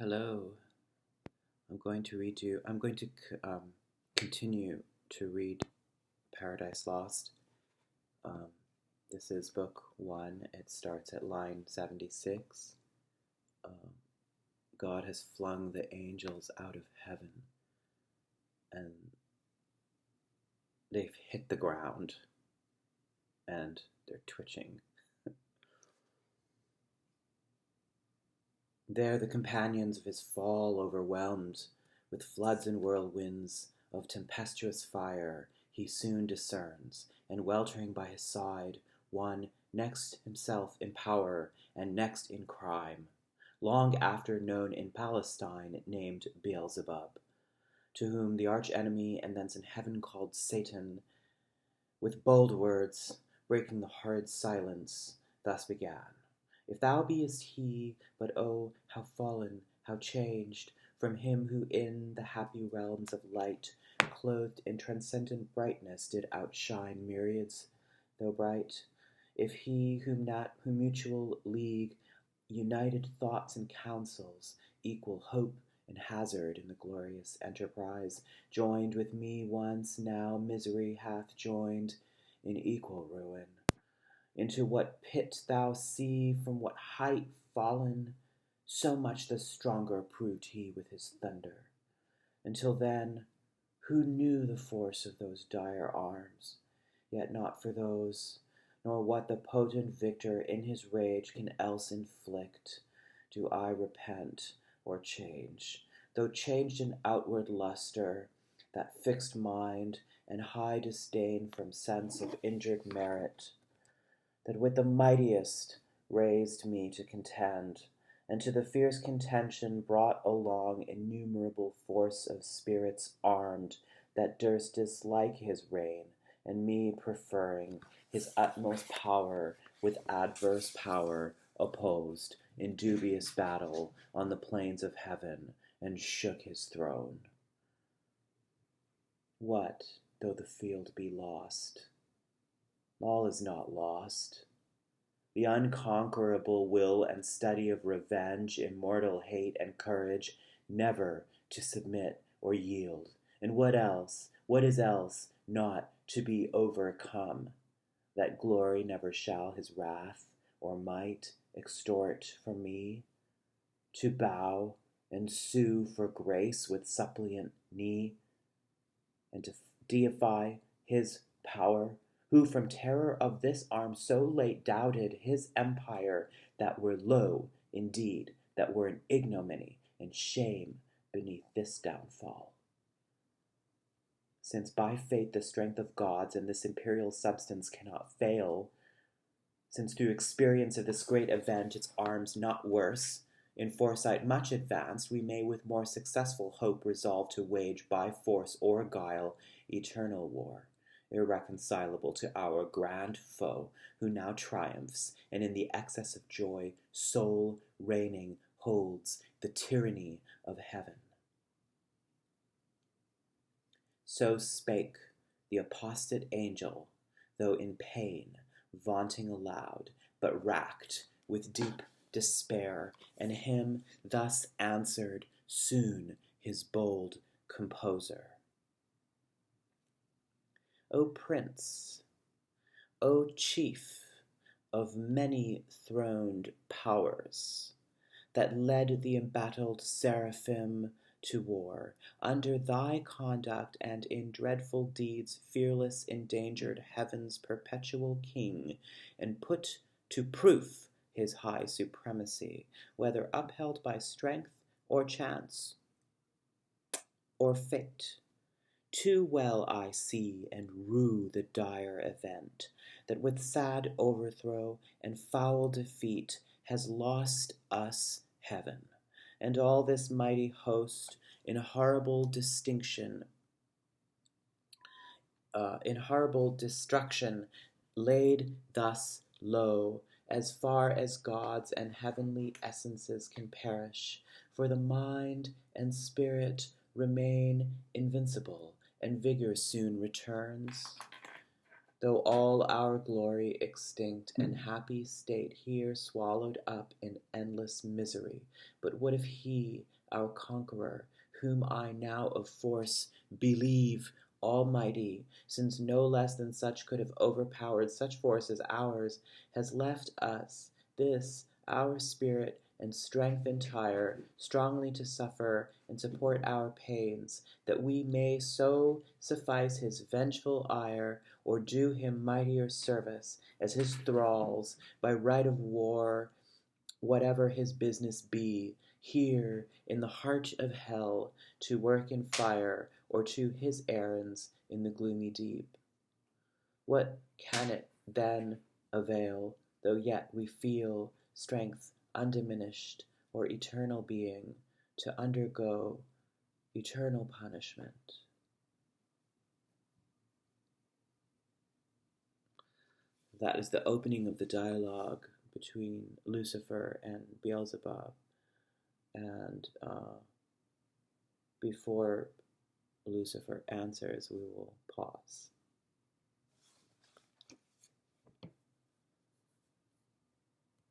Hello. I'm going to continue to read Paradise Lost. Um, this is book one. It starts at line 76. Um, God has flung the angels out of heaven, and they've hit the ground, and they're twitching. There the companions of his fall, overwhelmed with floods and whirlwinds of tempestuous fire, he soon discerns, and weltering by his side, one next himself in power and next in crime, long after known in Palestine, named Beelzebub, to whom the arch-enemy and thence in heaven called Satan, with bold words, breaking the horrid silence, thus began. If thou beest he, but oh, how fallen, how changed, from him who in the happy realms of light, clothed in transcendent brightness, did outshine myriads, though bright, if he whom mutual league, united thoughts and counsels, equal hope and hazard in the glorious enterprise, joined with me once, now misery hath joined in equal ruin. Into what pit thou see, from what height fallen, so much the stronger proved he with his thunder. Until then, who knew the force of those dire arms? Yet not for those, nor what the potent victor in his rage can else inflict, do I repent or change, though changed in outward lustre, that fixed mind and high disdain from sense of injured merit, that with the mightiest raised me to contend, and to the fierce contention brought along innumerable force of spirits armed, that durst dislike his reign, and me preferring his utmost power with adverse power opposed in dubious battle on the plains of heaven, and shook his throne. What though the field be lost? All is not lost. The unconquerable will and study of revenge, immortal hate and courage, never to submit or yield. And what else? What is else not to be overcome? That glory never shall his wrath or might extort from me. To bow and sue for grace with suppliant knee, and to deify his power, who from terror of this arm so late doubted his empire, that were low indeed, that were in ignominy and shame beneath this downfall. Since by fate the strength of gods and this imperial substance cannot fail, since through experience of this great event its arms not worse, in foresight much advanced, we may with more successful hope resolve to wage by force or guile eternal war, irreconcilable to our grand foe, who now triumphs, and in the excess of joy, sole reigning, holds the tyranny of heaven. So spake the apostate angel, though in pain, vaunting aloud, but racked with deep despair, and him thus answered soon his bold composer. O Prince, O Chief of many-throned powers, that led the embattled seraphim to war, under thy conduct and in dreadful deeds fearless endangered heaven's perpetual king, and put to proof his high supremacy, whether upheld by strength or chance or fate. Too well I see and rue the dire event, that with sad overthrow and foul defeat has lost us heaven, and all this mighty host in horrible destruction laid thus low, as far as gods and heavenly essences can perish, for the mind and spirit remain invincible, and vigor soon returns. Though all our glory extinct and happy state here swallowed up in endless misery, but what if he, our conqueror, whom I now of force believe almighty, since no less than such could have overpowered such force as ours, has left us this our spirit and strength entire, strongly to suffer and support our pains, that we may so suffice his vengeful ire, or do him mightier service, as his thralls, by right of war, whatever his business be, here in the heart of hell, to work in fire, or to his errands in the gloomy deep. What can it then avail, though yet we feel strength undiminished, or eternal being, to undergo eternal punishment? That is the opening of the dialogue between Lucifer and Beelzebub. And before Lucifer answers, we will pause.